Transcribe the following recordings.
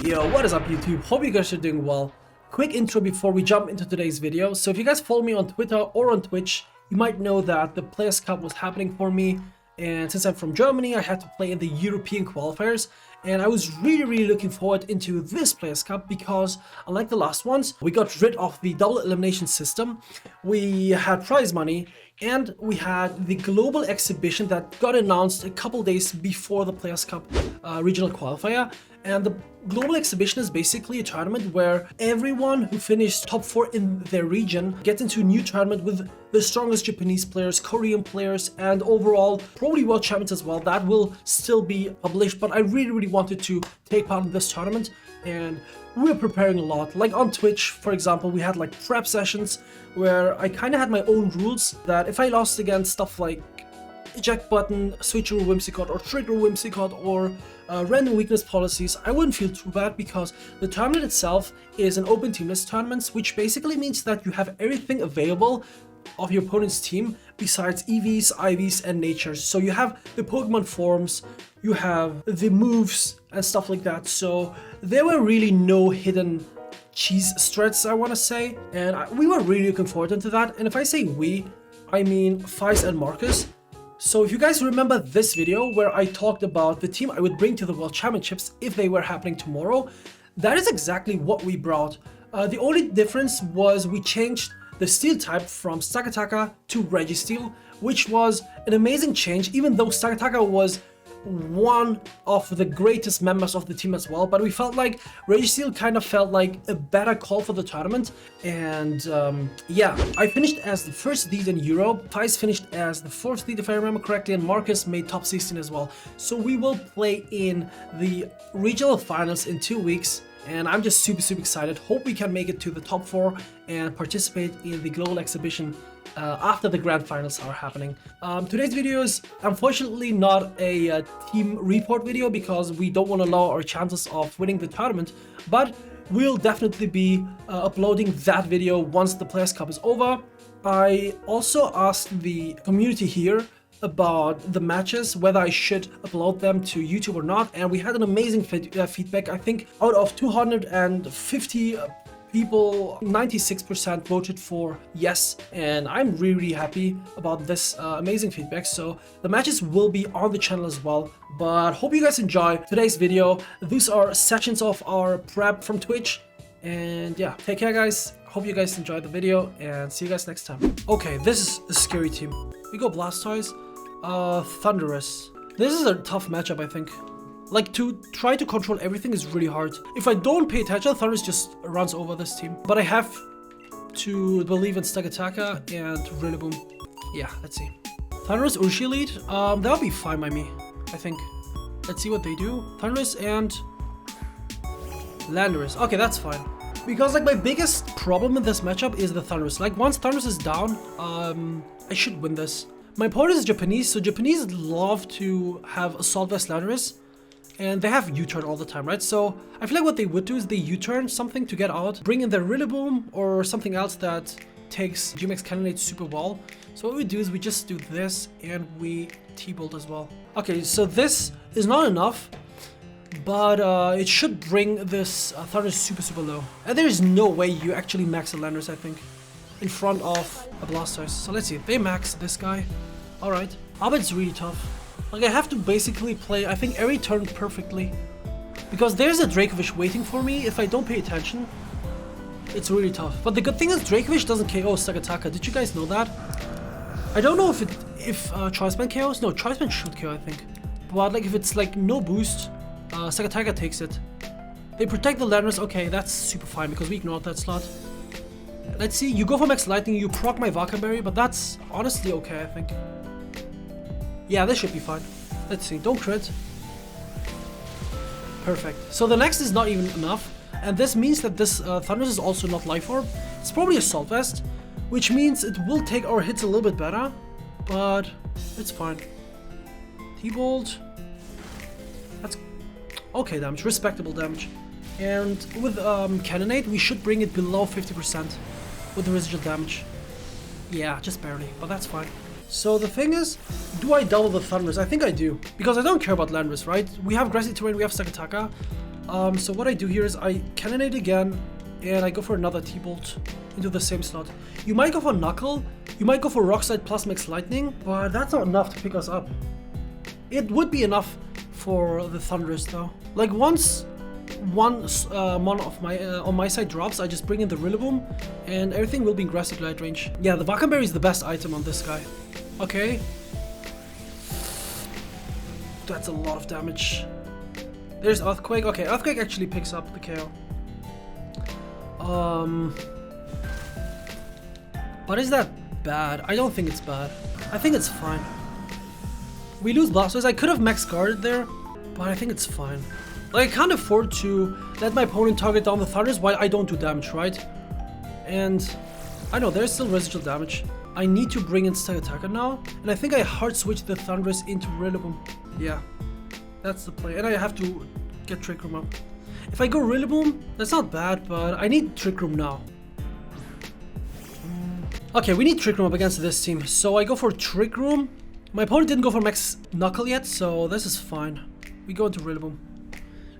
Yo, what is up YouTube? Hope you guys are doing well. Quick intro before we jump into today's video. So if you guys follow me on Twitter or on Twitch, you might know that the Players Cup was happening for me. And since I'm from Germany, I had to play in the European qualifiers. And I was really looking forward into this Players Cup because, unlike the last ones, we got rid of the double elimination system. We had prize money and we had the global exhibition that got announced a couple days before the Players Cup regional qualifier. And the global exhibition is basically a tournament where everyone who finished top 4 in their region gets into a new tournament with the strongest Japanese players, Korean players, and overall probably world champions as well. That will still be published, but I really wanted to take part in this tournament, and we were preparing a lot. Like on Twitch, for example, we had like prep sessions where I kind of had my own rules that if I lost against stuff like eject button, switcheroo whimsicott, or trigger whimsicott, or random weakness policies, I wouldn't feel too bad because the tournament itself is an open team list tournament, which basically means that you have everything available of your opponent's team besides EVs, IVs, and natures. So you have the Pokemon forms, you have the moves and stuff like that. So there were really no hidden cheese strats, I want to say, and we were really looking forward into that. And if I say we, I mean Faiz and Marcus. So if you guys remember this video where I talked about the team I would bring to the World Championships if they were happening tomorrow, that is exactly what we brought. The only difference was we changed the steel type from Sakataka to Registeel, which was an amazing change, even though Sakataka was one of the greatest members of the team as well, but we felt like Registeel kind of felt like a better call for the tournament. And yeah, I finished as the first lead in Europe, Faiz finished as the fourth lead if I remember correctly, and Marcus made top 16 as well. So we will play in the regional finals in 2 weeks, and I'm just super excited. Hope we can make it to the top 4 and participate in the global exhibition after the grand finals are happening. Today's video is unfortunately not a team report video because we don't want to lower our chances of winning the tournament, but we'll definitely be uploading that video once the Players Cup is over. I also asked the community here about the matches, whether I should upload them to YouTube or not, and we had an amazing feedback. I think out of 250 people, 96% voted for yes, and I'm really happy about this amazing feedback. So the matches will be on the channel as well, but hope you guys enjoy today's video. These are sections of our prep from Twitch, and yeah, take care guys. Hope you guys enjoyed the video and see you guys next time. Okay, this is a scary team. We go Blastoise, Thunderous. This is a tough matchup, I think. Like, to try to control everything is really hard. If I don't pay attention, Thunderous just runs over this team. But I have to believe in Stagataka and Rillaboom. Yeah, let's see. Thunderous Urshield lead? That'll be fine by me, I think. Let's see what they do. Thunderous and Landorus. Okay, that's fine. Because, like, my biggest problem in this matchup is the Thunderous. Like, once Thunderous is down, I should win this. My opponent is Japanese, so Japanese love to have Assault Vest Landorus. And they have U-turn all the time, right? So I feel like what they would do is they U-turn something to get out, bring in their Rillaboom or something else that takes GMX Cannonade super well. So what we do is we just do this and we T-Bolt as well. Okay, so this is not enough, but it should bring this Thunder super low. And there is no way you actually max a Landorus, I think, in front of a Blastoise. So let's see, they max this guy. Alright, Abed's really tough. Like, I have to basically play, I think, every turn perfectly. Because there's a Dracovish waiting for me. If I don't pay attention, it's really tough. But the good thing is Dracovish doesn't KO Sagataka. Did you guys know that? I don't know if Choiceman KOs. No, Choiceman should KO, I think. But, like, if it's, like, no boost, Sagataka takes it. They protect the Landorus. Okay, that's super fine because we ignored that slot. Let's see, you go for Max Lightning, you proc my Vakaberry, but that's honestly okay, I think. Yeah, this should be fine. Let's see, don't crit. Perfect. So the next is not even enough, and this means that this Thunderous is also not Life Orb. It's probably Assault Vest, which means it will take our hits a little bit better, but it's fine. T-Bolt. That's okay damage, respectable damage. And with Cannonade, we should bring it below 50% with the residual damage. Yeah, just barely, but that's fine. So the thing is, do I double the Thunderous? I think I do, because I don't care about Landorus, right? We have Grassy Terrain, we have Sakataka. So what I do here is I cannonade again, and I go for another T-Bolt into the same slot. You might go for Knuckle, you might go for Rock Slide plus Max Lightning, but that's not enough to pick us up. It would be enough for the Thunderous though. Like once one of my on my side drops, I just bring in the Rillaboom, and everything will be in Grassy Glide range. Yeah, the Vacanberry is the best item on this guy. Okay. That's a lot of damage. There's Earthquake. Okay, Earthquake actually picks up the KO. But is that bad? I don't think it's bad. I think it's fine. We lose Blastoise. I could have max guarded there, but I think it's fine. Like, I can't afford to let my opponent target down the Thunders while I don't do damage, right? And I know there's still residual damage. I need to bring in Stag Attacker now, and I think I hard switch the Thunders into Rillaboom. Yeah, that's the play. And I have to get Trick Room up. If I go Rillaboom, that's not bad, but I need Trick Room now. Okay, we need Trick Room up against this team, so I go for Trick Room. My opponent didn't go for Max Knuckle yet, so this is fine. We go into Rillaboom.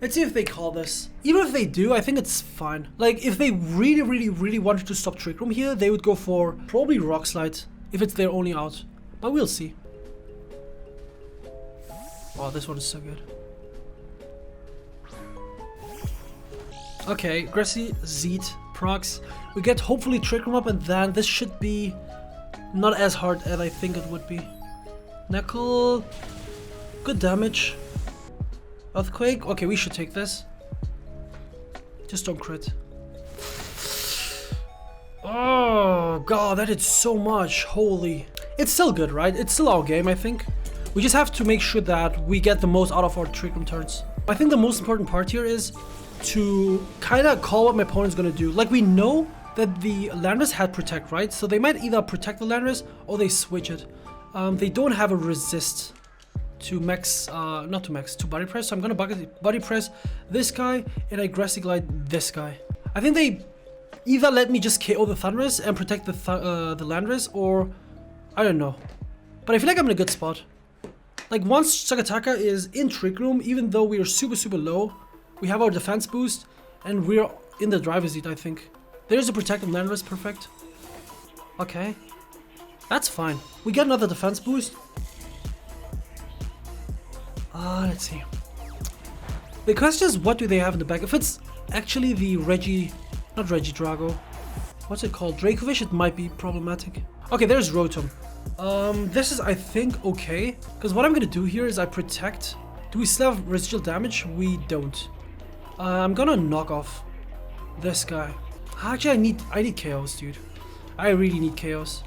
Let's see if they call this. Even if they do, I think it's fine. Like, if they really wanted to stop Trick Room here, they would go for probably Rock Slide, if it's their only out. But we'll see. Oh, this one is so good. Okay, Grassy, Zeet, Prox. We get hopefully Trick Room up, and then this should be not as hard as I think it would be. Knuckle, good damage. Earthquake, okay, we should take this. Just don't crit. Oh god, that did so much, holy. It's still good, right? It's still our game, I think. We just have to make sure that we get the most out of our Trick Room turns. I think the most important part here is to kind of call what my opponent's gonna do. Like, we know that the Landorus had Protect, right? So they might either protect the Landorus or they switch it. They don't have a resist to max, not to max, to body press. So I'm gonna body press this guy, and I Grassy Glide this guy. I think they either let me just KO the Thundurus and protect the Landorus, or I don't know. But I feel like I'm in a good spot. Like, once Sagataka is in Trick Room, even though we are super low, we have our defense boost, and we're in the driver's seat, I think. There's a protective Landorus, perfect. Okay. That's fine. We get another defense boost. Let's see. The question is, what do they have in the back? If it's actually the not Drago. What's it called? Dracovish, it might be problematic. Okay, there's Rotom. This is, I think, okay. Because what I'm gonna do here is I protect. Do we still have residual damage? We don't. I'm gonna knock off this guy. Actually, I need KOs, dude. I really need KOs.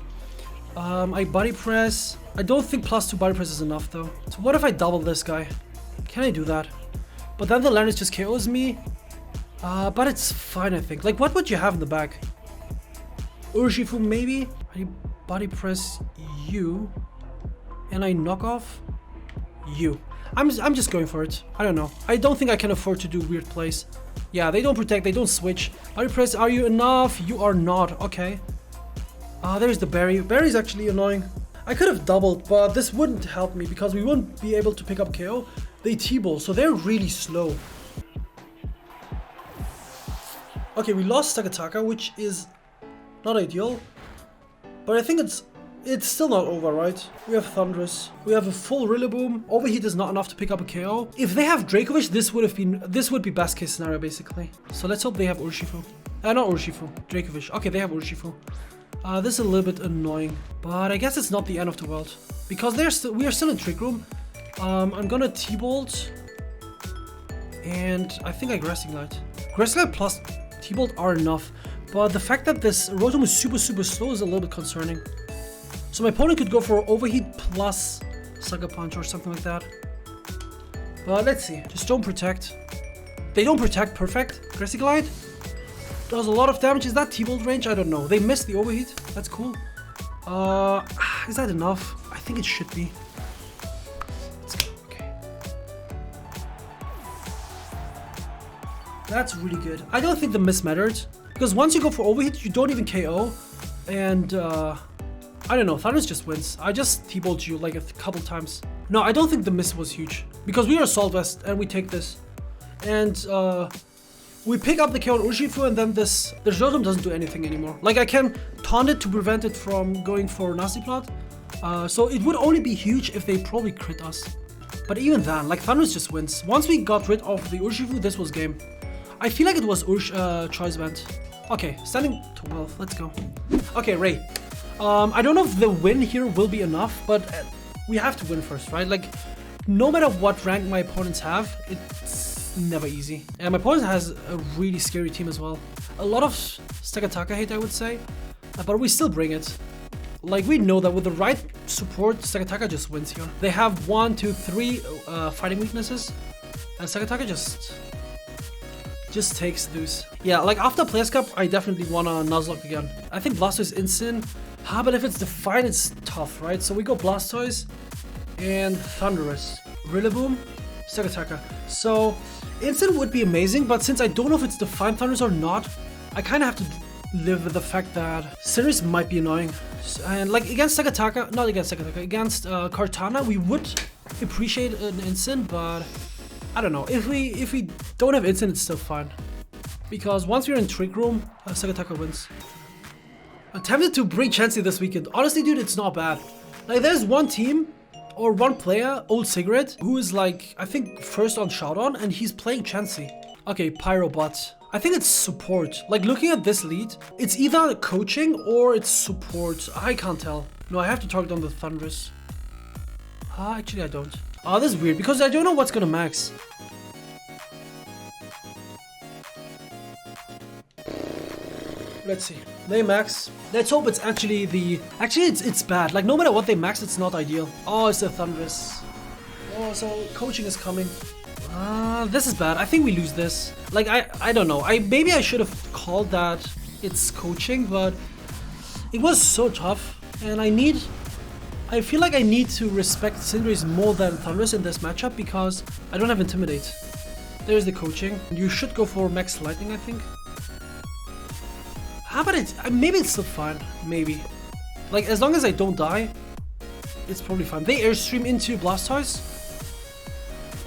I body press. I don't think +2 body press is enough though. So what if I double this guy? Can I do that? But then the Landorus just KOs me. But it's fine, I think. Like, what would you have in the back? Urshifu maybe? I body press you, and I knock off you. I'm just going for it. I don't know. I don't think I can afford to do weird plays. Yeah, they don't protect, they don't switch. Body press, are you enough? You are not. Okay. There's the berry. Berry's actually annoying. I could have doubled, but this wouldn't help me because we wouldn't be able to pick up KO. They T-Ball, so they're really slow. Okay, we lost Sagataka, which is not ideal. But I think it's still not over, right? We have Thundurus. We have a full Rillaboom. Overheat is not enough to pick up a KO. If they have Dracovish, this would be best case scenario, basically. So let's hope they have Urshifu. Not Urshifu, Dracovish. Okay, they have Urshifu. This is a little bit annoying, but I guess it's not the end of the world because we are still in Trick Room. I'm gonna T-Bolt, and I think I Grassy Glide. Grassy Glide plus T-Bolt are enough, but the fact that this Rotom is super slow is a little bit concerning. So my opponent could go for Overheat plus Sucker Punch or something like that. But let's see. Just don't protect. They don't protect, perfect. Grassy Glide does a lot of damage. Is that T-Bolt range? I don't know. They missed the Overheat. That's cool. Is that enough? I think it should be. Let's go. Okay. That's really good. I don't think the miss mattered. Because once you go for Overheat, you don't even KO. And, I don't know. Thundurus just wins. I just T-Bolt you like a couple times. No, I don't think the miss was huge. Because we are Assault Vest and we take this. and we pick up the KO on Urshifu, and then this Rotom doesn't do anything anymore. Like, I can taunt it to prevent it from going for Nasty Plot. So it would only be huge if they probably crit us. But even then, like, Thundurus just wins. Once we got rid of the Urshifu, this was game. I feel like it was Choice Band. Okay, standing 12, let's go. Okay, Ray. I don't know if the win here will be enough, but we have to win first, right? Like, no matter what rank my opponents have, it's never easy. And my opponent has a really scary team as well. A lot of Stakataka hate, I would say, but we still bring it. Like, we know that with the right support, Stakataka just wins here. They have 1, 2, 3 fighting weaknesses, and Stakataka just takes those. Yeah, like after Players Cup, I definitely wanna Nuzlocke again. I think Blastoise Instant. But if it's Define, it's tough, right? So we go Blastoise and Thundurus. Rillaboom, Stakataka. So Instant would be amazing, but since I don't know if it's Define Thundurus or not, I kind of have to live with the fact that Cinderace might be annoying. And like against Stakataka, not against Stakataka, against Kartana, we would appreciate an Instant, but I don't know. If we don't have Instant, it's still fine. Because once we're in Trick Room, Stakataka wins. I'm tempted to bring Chansey this weekend. Honestly, dude, it's not bad. Like, there's one team or one player, Old Cigarette, who is like, I think, first on Showdown, and he's playing Chansey. Okay, Pyrobot. I think it's support. Like, looking at this lead, it's either coaching or it's support. I can't tell. No, I have to target on the Thundurus. Actually, I don't. This is weird because I don't know what's gonna max. Let's see. They max. Let's hope it's actually the... Actually, it's bad. Like, no matter what they max, it's not ideal. Oh, it's the Thundurus. Oh, so coaching is coming. This is bad. I think we lose this. Like, I don't know. Maybe I should have called that it's coaching, but it was so tough. And I feel like I need to respect Cinderace more than Thundurus in this matchup because I don't have Intimidate. There's the coaching. You should go for Max Lightning, I think. How about it? Maybe it's still fine. Maybe. Like, as long as I don't die, it's probably fine. They Airstream into Blastoise.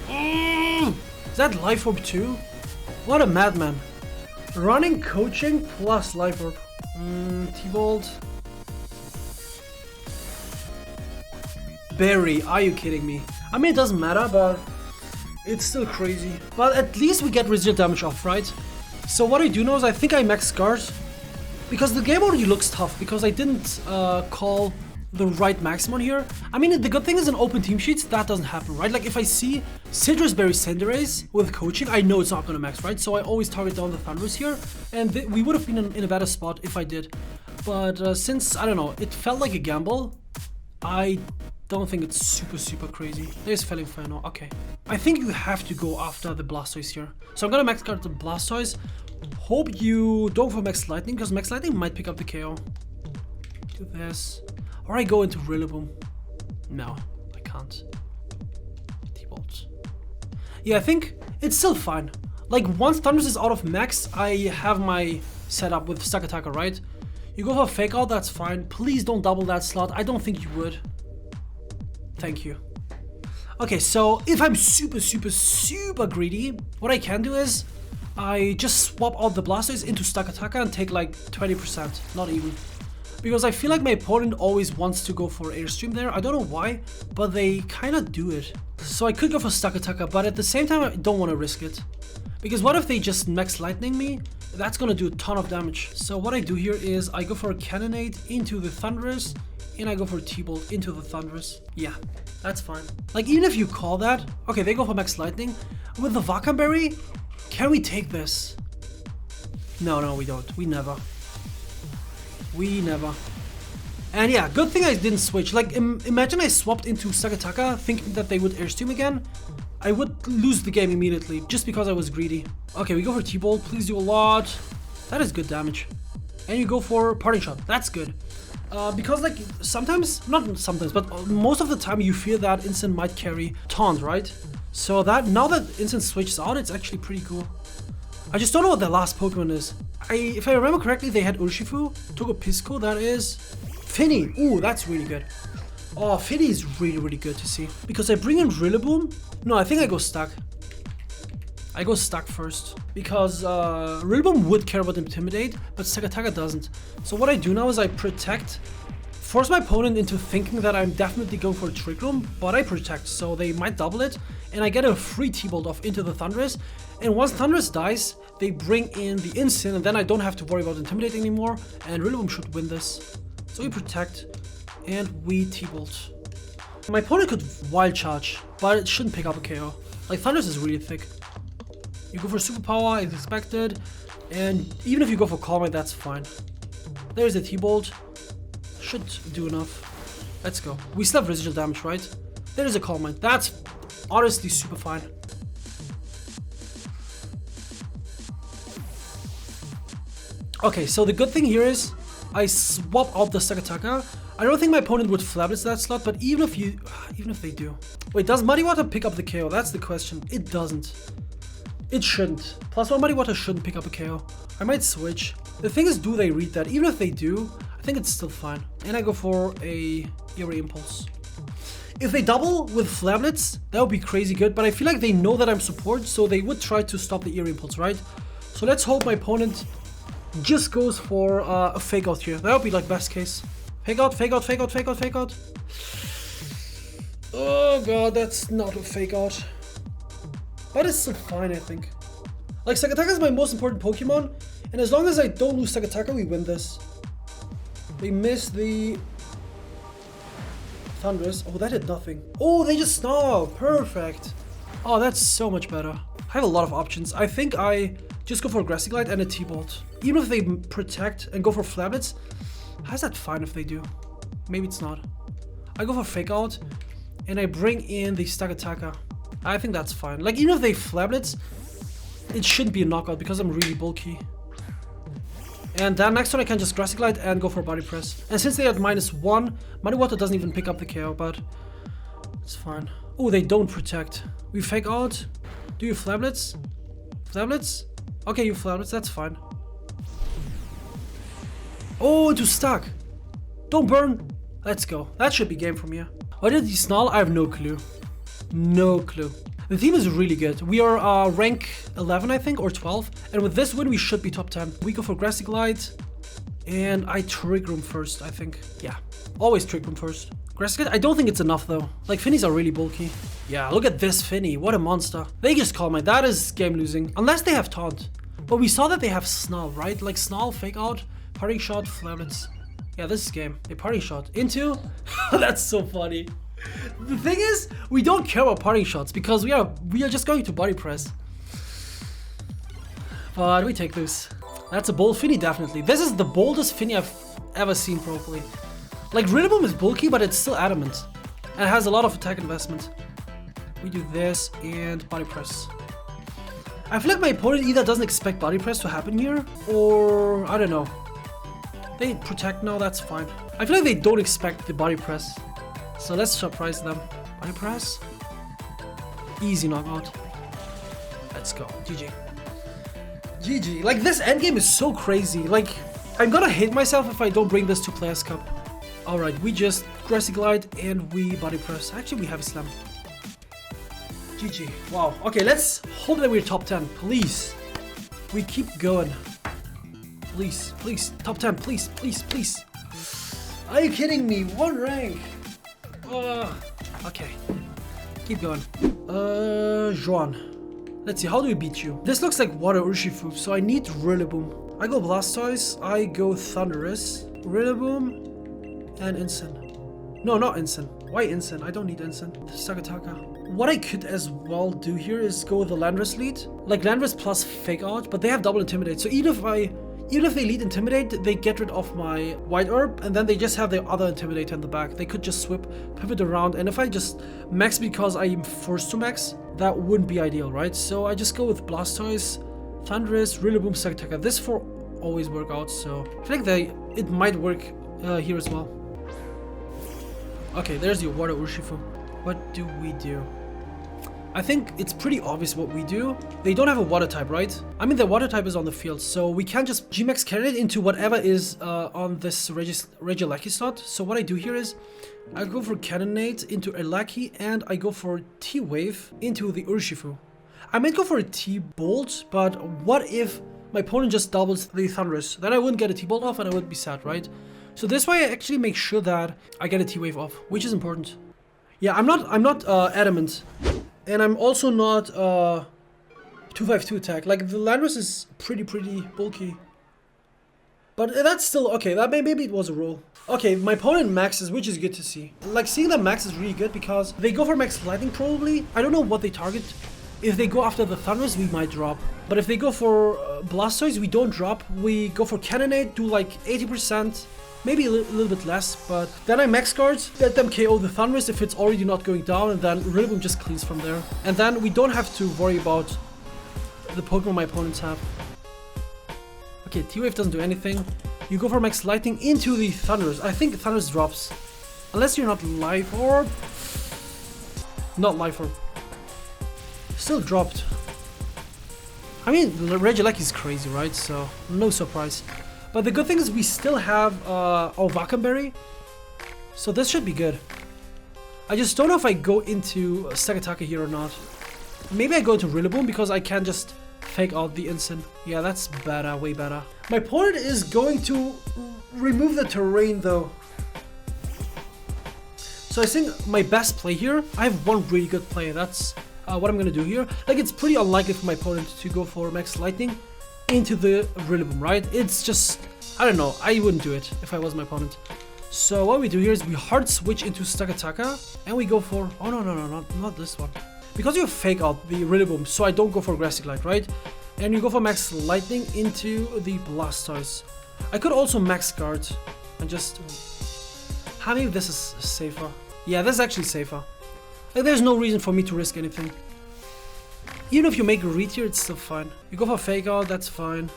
Is that Life Orb too? What a madman. Running, coaching, plus Life Orb. T-Bolt. Berry, are you kidding me? I mean, it doesn't matter, but it's still crazy. But at least we get residual damage off, right? So what I do know is I think I max Scars. Because the game already looks tough, because I didn't call the right maximum here. I mean, the good thing is in open team sheets, that doesn't happen, right? Like, if I see Citrus Berry Cinderace with coaching, I know it's not going to max, right? So I always target down the Thundurus here, and we would have been in a better spot if I did. But since, I don't know, it felt like a gamble, I don't think it's super crazy. There's Felling Inferno, okay. I think you have to go after the Blastoise here. So I'm going to max card the Blastoise. Hope you don't go for Max Lightning, because Max Lightning might pick up the KO. Do this. Or I go into Rillaboom. No, I can't. T-Bolt. Yeah, I think it's still fine. Like, once Thundurus is out of max, I have my setup with Stakataka, right? You go for Fake Out, that's fine. Please don't double that slot. I don't think you would. Thank you. Okay, so if I'm super greedy, what I can do is I just swap out the Blastoise into Stakataka and take like 20%, not even. Because I feel like my opponent always wants to go for Airstream there. I don't know why, but they kind of do it. So I could go for Stakataka, but at the same time, I don't want to risk it. Because what if they just Max Lightning me? That's going to do a ton of damage. So what I do here is I go for a Cannonade into the Thundurus, and I go for a T-Bolt into the Thundurus. Yeah, that's fine. Like, even if you call that... Okay, they go for Max Lightning. With the Vacanberry, can we take this? No, we don't. We never. And yeah, good thing I didn't switch. Like, imagine I swapped into Stakataka thinking that they would Airstream again. I would lose the game immediately just because I was greedy. Okay, we go for T-Bolt. Please do a lot. That is good damage. And you go for Parting Shot. That's good. Because, like, sometimes, not sometimes, but most of the time you fear that Instant might carry Taunt, right? So that, now that Instant switches out, it's actually pretty cool. I just don't know what their last Pokemon is. If I remember correctly, they had Urshifu, took a Pisco, that is Finny. Ooh, that's really good. Oh, Finny is really good to see. Because I bring in Rillaboom. No, I think I go Stuck. I go Stuck first because Rillaboom would care about Intimidate, but Sakataka doesn't. So what I do now is I protect, force my opponent into thinking that I'm definitely going for a Trick Room, but I protect, so they might double it, and I get a free T-Bolt off into the Thundurus, and once Thundurus dies, they bring in the Instant, and then I don't have to worry about Intimidate anymore, and Rillaboom should win this. So we protect, and we T-Bolt. My opponent could Wild Charge, but it shouldn't pick up a KO. Like, Thundurus is really thick. You go for Superpower, it's expected, and even if you go for Calm Mind, that's fine. There's the T-Bolt. Should do enough. Let's go. We still have residual damage, right? There's a Calm Mind. That's honestly super fine. Okay, so the good thing here is I swap out the Sakataka. I don't think my opponent would Flablets that slot, but even if they do. Wait, does Muddy Water pick up the KO? That's the question. It doesn't. It shouldn't. +1 Muddy Water shouldn't pick up a KO. I might switch. The thing is, do they read that? Even if they do, I think it's still fine. And I go for a Eerie Impulse. If they double with Flablets, that would be crazy good, but I feel like they know that I'm support, so they would try to stop the Eerie Impulse, right? So let's hope my opponent just goes for a Fake Out here. That would be like best case. Fake Out, Fake Out, Fake Out, Fake Out, Fake Out. Oh god, that's not a Fake Out. But it's still fine, I think. Like, Sakataka is my most important Pokemon, and as long as I don't lose Sakataka, we win this. They missed the Thundurus. Oh, that did nothing. Oh, they just Snarl. Perfect. Oh, that's so much better. I have a lot of options. I think I just go for a Grassy Glide and a T-Bolt. Even if they protect and go for Flablets, how's that fine if they do? Maybe it's not. I go for Fake Out, and I bring in the Sakataka. I think that's fine. Like, even if they Flablets, it shouldn't be a knockout because I'm really bulky. And then next turn I can just Grassy Glide and go for a Body Press. And since they had -1, Muddy Water doesn't even pick up the KO, but it's fine. Oh, they don't protect. We Fake Out. Do you Flablets? Flablets? Okay, you Flablets, that's fine. Oh, into Stuck. Don't burn. Let's go. That should be game from here. Why did he Snarl? I have no clue. No clue. The team is really good. We are rank 11, I think, or 12. And with this win, we should be top 10. We go for Grassy Glide. And I Trick Room first, I think. Yeah, always Trick Room first. Grassy Glide, I don't think it's enough, though. Like, Finnies are really bulky. Yeah, look at this Finny. What a monster. They just Calm Mind. That is game losing. Unless they have Taunt. But we saw that they have Snarl, right? Like, Snarl, Fake Out, Parting Shot, Flablets. Yeah, this is game. A Parting Shot. Into? That's so funny. The thing is, we don't care about parting shots because we are just going to Body Press. But we take this. That's a bold Finny, definitely. This is the boldest Finny I've ever seen, probably. Like, Rillaboom is bulky, but it's still adamant. And it has a lot of attack investment. We do this and Body Press. I feel like my opponent either doesn't expect Body Press to happen here, or I don't know. They protect now, that's fine. I feel like they don't expect the Body Press. So let's surprise them. Body Press. Easy knockout. Let's go. GG. GG. Like, this endgame is so crazy. Like, I'm gonna hate myself if I don't bring this to Players Cup. Alright, we just Grassy Glide and we Body Press. Actually, we Heavy Slam. GG. Wow. Okay, let's hope that we're top 10. Please. We keep going. Please. Please. Top 10. Please. Please. Please. Are you kidding me? One rank. Okay. Keep going. Juan. Let's see, how do we beat you? This looks like Water Urshifu, so I need Rillaboom. I go Blastoise, I go Thundurus, Rillaboom, and Instant. No, not Instant. Why Instant? I don't need Instant. Sakataka. What I could as well do here is go with the Landorus lead. Like Landorus plus Fake Out, but they have double Intimidate, so even if they lead Intimidate, they get rid of my White Herb, and then they just have the other Intimidate in the back. They could just pivot around, and if I just max because I am forced to max, that wouldn't be ideal, right? So I just go with Blastoise, Thundurus, Rillaboom, Sakataka. This 4 always work out, so I feel like it might work here as well. Okay, there's your Water Urshifu. What do we do? I think it's pretty obvious what we do. They don't have a water type, right? I mean, the water type is on the field, so we can't just G-Max carry it into whatever is on this Regieleki slot. So what I do here is I go for Cannonade into Eleki, and I go for T-Wave into the Urshifu. I might go for a T-Bolt, but what if my opponent just doubles the Thunderous? Then I wouldn't get a T-Bolt off and I would be sad, right? So this way I actually make sure that I get a T-Wave off, which is important. Yeah, I'm not adamant. And I'm also not 252 attack. Like, the Landorus is pretty bulky. But that's still okay. That maybe it was a roll. Okay, my opponent maxes, which is good to see. Like, seeing them max is really good because they go for max lightning probably. I don't know what they target. If they go after the Thunderous, we might drop. But if they go for Blastoise, we don't drop. We go for Cannonade, do like 80%, maybe a little bit less. But then I max guard, let them KO the Thunderous if it's already not going down, and then Rillaboom just cleans from there. And then we don't have to worry about the Pokemon my opponents have. Okay, T-Wave doesn't do anything. You go for max lightning into the Thunderous. I think Thunderous drops. Unless you're not Life Orb. Not Life Orb. Still dropped. I mean, Regieleki is crazy, right? So, no surprise. But the good thing is we still have our Vacanberry. So this should be good. I just don't know if I go into Stagataka here or not. Maybe I go into Rillaboom because I can just fake out the instant. Yeah, that's better, way better. My opponent is going to remove the terrain though. So I think my best play here, I have one really good play. That's what I'm gonna do here. Like, it's pretty unlikely for my opponent to go for max lightning into the Rillaboom, right? It's just, I don't know, I wouldn't do it if I was my opponent. So what we do here is we hard switch into Stagataka and we go for, oh no, not this one. Because you fake out the Rillaboom, so I don't go for Grassy Glide, right? And you go for max lightning into the Blastoise. I could also max guard and just, how maybe this is safer? Yeah, this is actually safer. Like, there's no reason for me to risk anything. Even if you make a read here, it's still fine. You go for fake out, that's fine.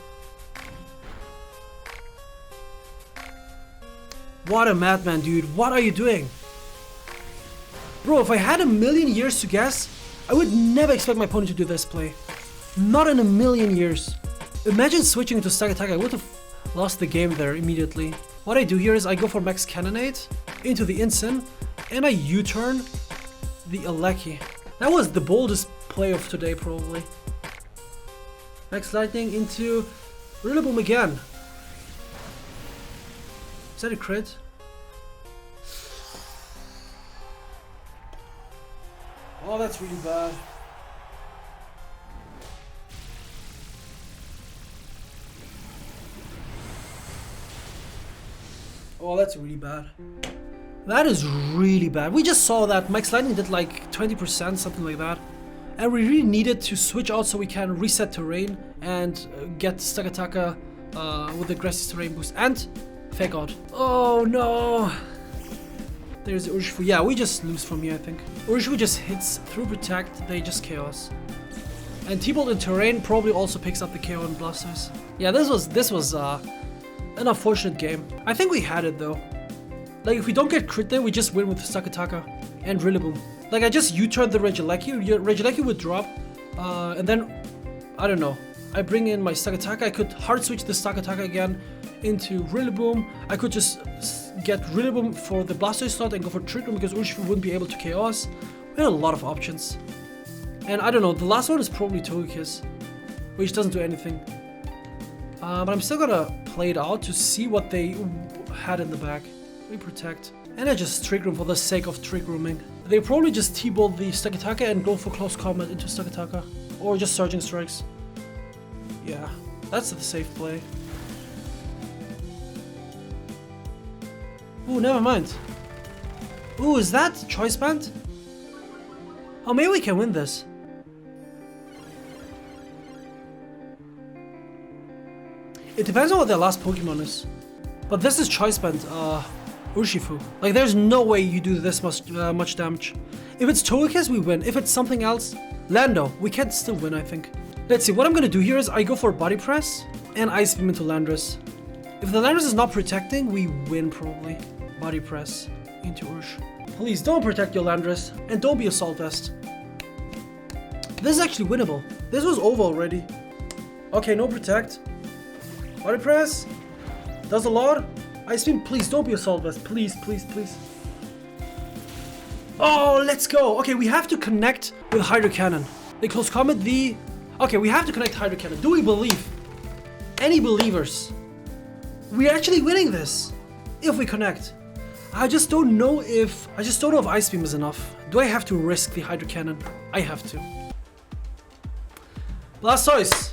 What a madman, dude. What are you doing? Bro, if I had a million years to guess, I would never expect my opponent to do this play. Not in a million years. Imagine switching to Stagataka, I would have lost the game there immediately. What I do here is I go for max Cannonade into the Incin, and I U-turn the Alecki. That was the boldest play of today, probably. Max Lightning into Rillaboom again. Is that a crit? Oh, that's really bad. Oh, that's really bad. That is really bad. We just saw that Max Lightning did like 20%, something like that. And we really needed to switch out so we can reset terrain and get Stagataka with the Grassy Terrain boost and fake out. Oh no! There's Urshifu. Yeah, we just lose from here, I think. Urshifu just hits through Protect, they just Chaos. And T-Bolt in Terrain probably also picks up the KO on Blastoise. Yeah, this was an unfortunate game. I think we had it though. Like, if we don't get crit there, we just win with Stagataka and Rillaboom. Like, I just U-turned the Regieleki, Regieleki would drop, and then, I don't know, I bring in my Stagataka, I could hard switch the Stagataka again into Rillaboom, I could just get Rillaboom for the Blastoise slot and go for Trick Room because Urshifu wouldn't be able to KO us. We had a lot of options. And I don't know, the last one is probably Togekiss, which doesn't do anything. But I'm still gonna play it out to see what they had in the back. We Protect. And I just Trick Room for the sake of Trick Rooming. They probably just T-Bolt the Stagataka and go for close combat into Stagataka. Or just Surging Strikes. Yeah, that's the safe play. Ooh, never mind. Ooh, is that Choice Band? Oh, maybe we can win this. It depends on what their last Pokemon is. But this is Choice Band, Urshifu. Like, there's no way you do this much damage. If it's Togekiss, we win. If it's something else, Lando, we can still win, I think. Let's see, what I'm gonna do here is I go for Body Press and Ice Beam into Landorus. If the Landorus is not protecting, we win probably. Body Press into Ursh. Please don't protect your Landorus and don't be Assault Vest. This is actually winnable. This was over already. Okay, no Protect. Body Press. Does a lot. Ice Beam, please don't be Assault Vest. Please, please, please. Oh, let's go. Okay, we have to connect with Hydro Cannon. They close combat the... Okay, we have to connect Hydro Cannon. Do we believe? Any believers? We're actually winning this. If we connect. I just don't know if Ice Beam is enough. Do I have to risk the Hydro Cannon? I have to. Blastoise.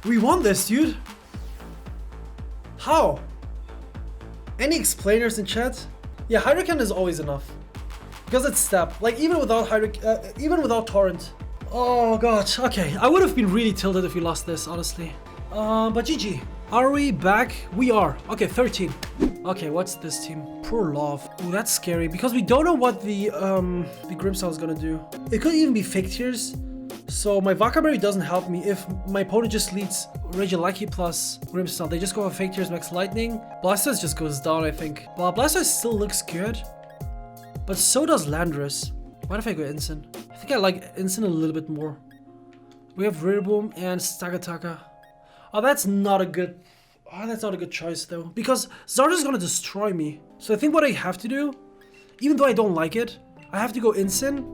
We won this, dude. How? Any explainers in chat? Yeah, Hydro Cannon is always enough. Because it's step. Like even without Torrent. Oh god, okay. I would have been really tilted if we lost this, honestly. But GG. Are we back? We are. Okay, 13. Okay, what's this team? Prolove. Ooh, that's scary because we don't know what the Grimmsnarl is gonna do. It could even be Fake Tears. So my Vakaberry doesn't help me if my opponent just leads Regieleki plus Grimmsnarl. They just go for Fake Tears, Max Lightning. Blastoise just goes down, I think. But Blastoise still looks good. But so does Landorus. What if I go Incin? I think I like Incin a little bit more. We have Rillaboom and Stagataka. Oh, that's not a good... Oh, that's not a good choice though. Because Zardos is gonna destroy me. So I think what I have to do, even though I don't like it, I have to go Incin,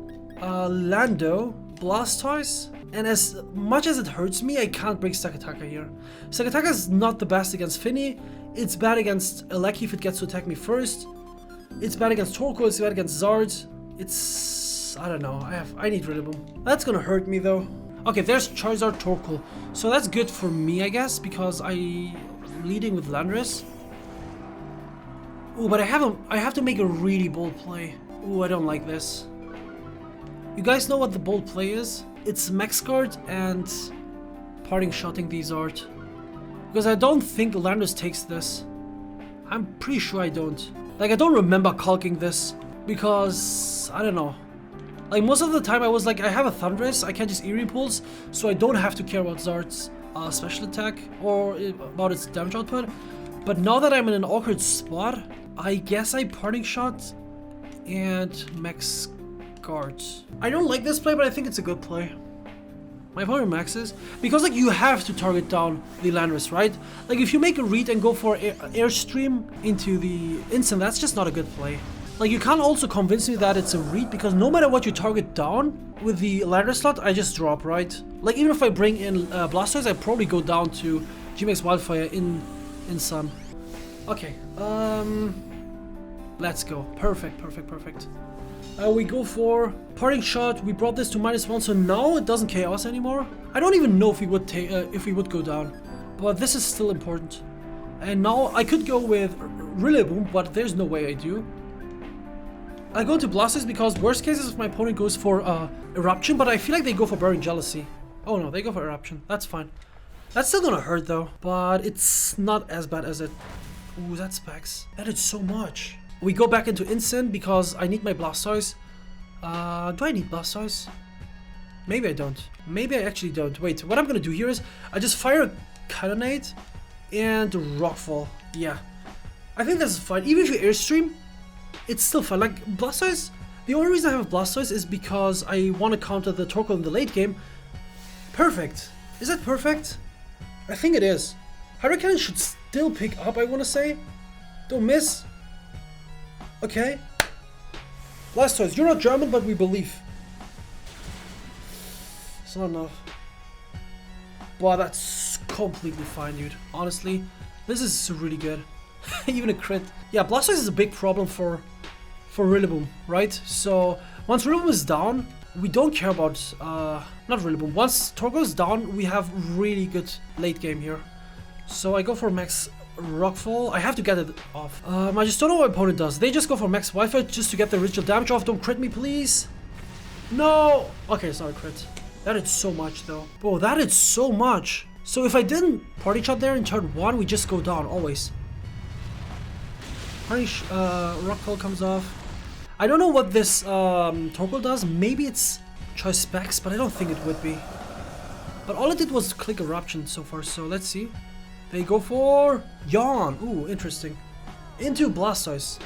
Lando, Blastoise, and as much as it hurts me, I can't break Stagataka here. Stagataka is not the best against Finny. It's bad against Eleki if it gets to attack me first. It's bad against Torkoal, it's bad against Zard. It's... I don't know, I need Rillaboom. That's gonna hurt me though. Okay, there's Charizard Torkoal. So that's good for me, I guess, because I'm leading with Landorus. Ooh, but I have to make a really bold play. Ooh, I don't like this. You guys know what the bold play is? It's Max Guard and Parting Shotting these art. Because I don't think Landorus takes this. I'm pretty sure I don't. Like, I don't remember calking this because, I don't know. Like, most of the time I was like, I have a Thundurus, I can just Eerie Pulse, so I don't have to care about Zard's special attack or about its damage output. But now that I'm in an awkward spot, I guess I Parting Shot and Max Guard. I don't like this play, but I think it's a good play. My opponent maxes, because like you have to target down the Landorus, right? Like if you make a read and go for Airstream into the instant, that's just not a good play. Like you can't also convince me that it's a read, because no matter what you target down with the Landorus slot, I just drop, right? Like even if I bring in Blastoise, I probably go down to G-Max Wildfire in Sun. Okay, let's go. Perfect, perfect, perfect. We go for Parting Shot. We brought this to -1, so now it doesn't chaos anymore. I don't even know if we would go down, but this is still important. And now I could go with Rillaboom, but there's no way I do. I go into Blastoise because worst case is if my opponent goes for Eruption, but I feel like they go for Burning Jealousy. Oh no, they go for Eruption. That's fine. That's still gonna hurt though, but it's not as bad as it. Ooh, that specs. That is so much. We go back into Instant because I need my Blastoise. Do I need Blastoise? Maybe I don't. Maybe I actually don't. Wait, what I'm gonna do here is I just fire a Cannonade and Rockfall. Yeah. I think that's fine. Even if you Airstream, it's still fine. Like Blastoise, the only reason I have Blastoise is because I want to counter the Torkoal in the late game. Perfect. Is that perfect? I think it is. Hurricane should still pick up, I want to say. Don't miss. Okay. Blastoise, you're not German, but we believe. It's not enough. Wow, that's completely fine, dude. Honestly, this is really good. Even a crit. Yeah, Blastoise is a big problem for Rillaboom, right? So once Rillaboom is down, we don't care about not Rillaboom. Once Torkoal is down, we have really good late game here. So I go for Max Rockfall. I have to get it off. I just don't know what my opponent does. They just go for Max Wi-Fi just to get the ritual damage off. Don't crit me, please. No. Okay, sorry, crit. That is so much, though. Bro, that is so much. So if I didn't Party Shot there in turn 1, we just go down, always. Rockfall comes off. I don't know what this Torkoal does. Maybe it's Choice Specs, but I don't think it would be. But all it did was click Eruption so far, so let's see. They go for Yawn. Ooh, interesting. Into Blastoise.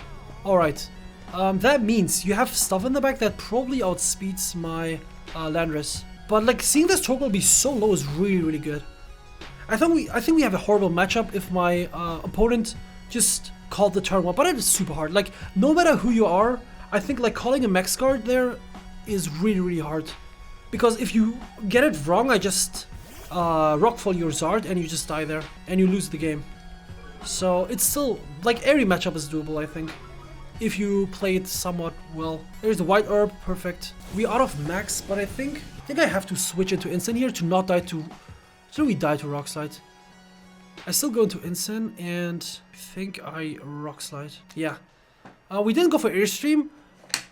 Alright. That means you have stuff in the back that probably outspeeds my Landorus. But like seeing this Torkoal be so low is really, really good. I think we have a horrible matchup if my opponent just called the turn 1, but it is super hard. Like no matter who you are, I think like calling a max guard there is really, really hard. Because if you get it wrong, I just rockfall your Zard and you just die there and you lose the game. So it's still, like every matchup is doable, I think, if you play it somewhat well. There's the white herb, perfect. We're out of max, but I think I have to switch into instant here to not die to, should we die to rock slide? I still go into instant and I think I rock slide. Yeah. We didn't go for airstream,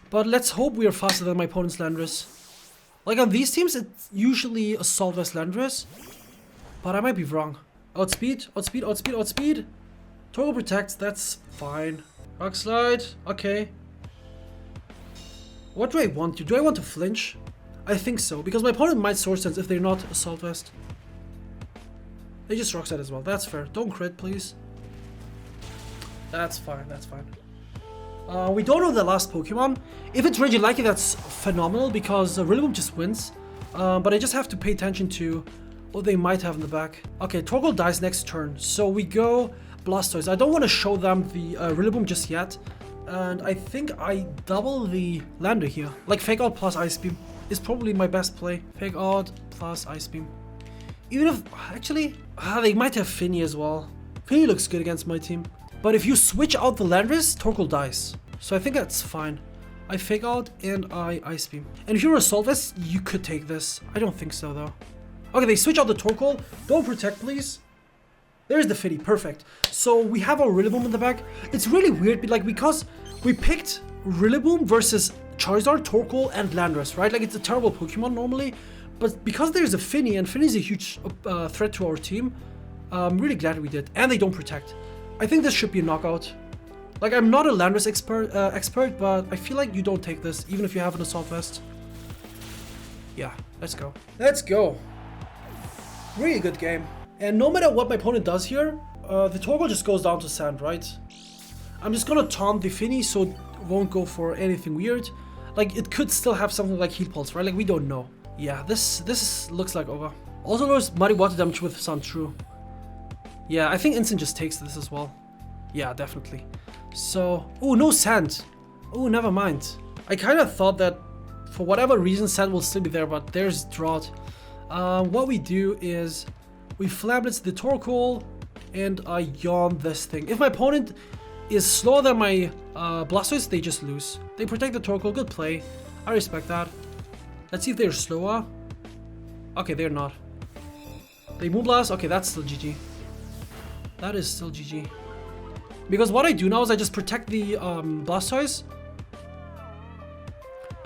but let's hope we are faster than my opponent's Landorus. Like on these teams, it's usually Assault Vest Landorus, but I might be wrong. Outspeed, outspeed, outspeed, outspeed. Torgo protects, that's fine. Rock slide, okay. What do I want to? Do I want to flinch? I think so, because my opponent might Sword Sense if they're not Assault Vest. They just rock slide as well, that's fair. Don't crit, please. That's fine, that's fine. We don't know the last Pokemon. If it's Regieleki, that's phenomenal because Rillaboom just wins. But I just have to pay attention to what they might have in the back. Okay, Torkoal dies next turn, so we go Blastoise. I don't want to show them the Rillaboom just yet. And I think I double the Lander here. Like Fake Out plus Ice Beam is probably my best play. Fake Out plus Ice Beam. Even if, actually, they might have Finny as well. Finny looks good against my team. But if you switch out the Landorus, Torkoal dies. So I think that's fine. I Fake Out and I Ice Beam. And if you're Assault Vest, you could take this. I don't think so though. Okay, they switch out the Torkoal. Don't protect, please. There's the Finny, perfect. So we have our Rillaboom in the back. It's really weird, but like because we picked Rillaboom versus Charizard, Torkoal, and Landorus, right? Like it's a terrible Pokemon normally. But because there's a Finny, and Finny's a huge threat to our team, I'm really glad we did. And they don't protect. I think this should be a knockout. Like, I'm not a Landorus expert, but I feel like you don't take this, even if you have an Assault Vest. Yeah, let's go. Let's go. Really good game. And no matter what my opponent does here, the Torkoal just goes down to sand, right? I'm just gonna taunt the Finny so it won't go for anything weird. Like, it could still have something like Heat Pulse, right? Like, we don't know. Yeah, this looks like over. Also, there's Muddy Water damage with Sandshrew. Yeah, I think Instant just takes this as well. Yeah, definitely. So, oh, no sand. Oh, never mind. I kind of thought that for whatever reason sand will still be there, but there's drought. What we do is we Flablets the Torkoal and I yawn this thing. If my opponent is slower than my Blastoise, they just lose. They protect the Torkoal, good play. I respect that. Let's see if they're slower. Okay, they're not. They Moonblast, okay, that's still GG. That is still GG. Because what I do now is I just protect the Blastoise.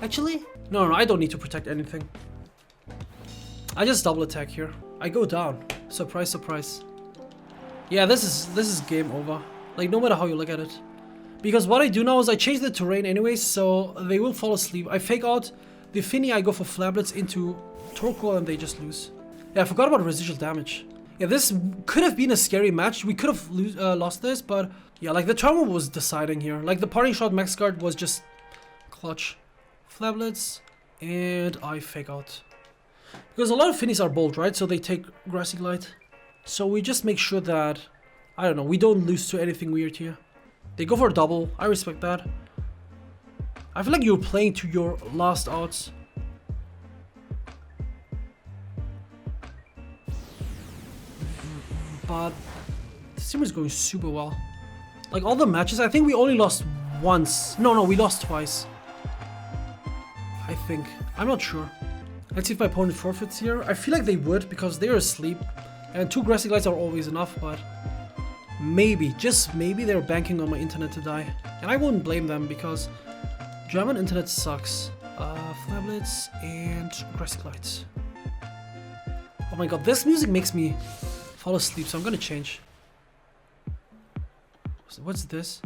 Actually, no, I don't need to protect anything. I just double attack here. I go down. Surprise, surprise. Yeah, this is game over. Like, no matter how you look at it. Because what I do now is I change the terrain anyways, so they will fall asleep. I Fake Out the Finny, I go for Flablets into Torkoal and they just lose. Yeah, I forgot about residual damage. Yeah, this could have been a scary match. We could have lost this, but yeah, like the turbo was deciding here. Like the parting shot max guard was just clutch. Flablets and I Fake Out. Because a lot of Finnies are bold, right? So they take Grassy Glide. So we just make sure that, I don't know, we don't lose to anything weird here. They go for a double. I respect that. I feel like you're playing to your last outs. But this team is going super well. Like all the matches, I think we only lost once. No, we lost twice. I think. I'm not sure. Let's see if my opponent forfeits here. I feel like they would because they're asleep. And 2 Grassy Glides are always enough, but maybe, just maybe they're banking on my internet to die. And I wouldn't blame them because German internet sucks. Flablets and Grassy Glides. Oh my god, this music makes me fall asleep, so I'm gonna change. What's this?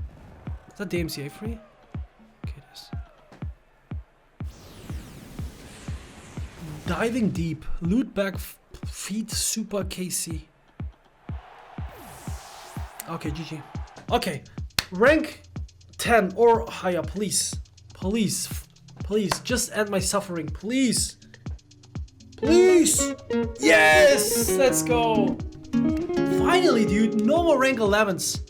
Is that DMCA free? Okay, it is. Diving deep. Loot back feet super KC. Okay, GG. Okay, rank 10 or higher, please. Please, please, just end my suffering, please. Please! Yes! Let's go! Finally, dude, no more rank 11s.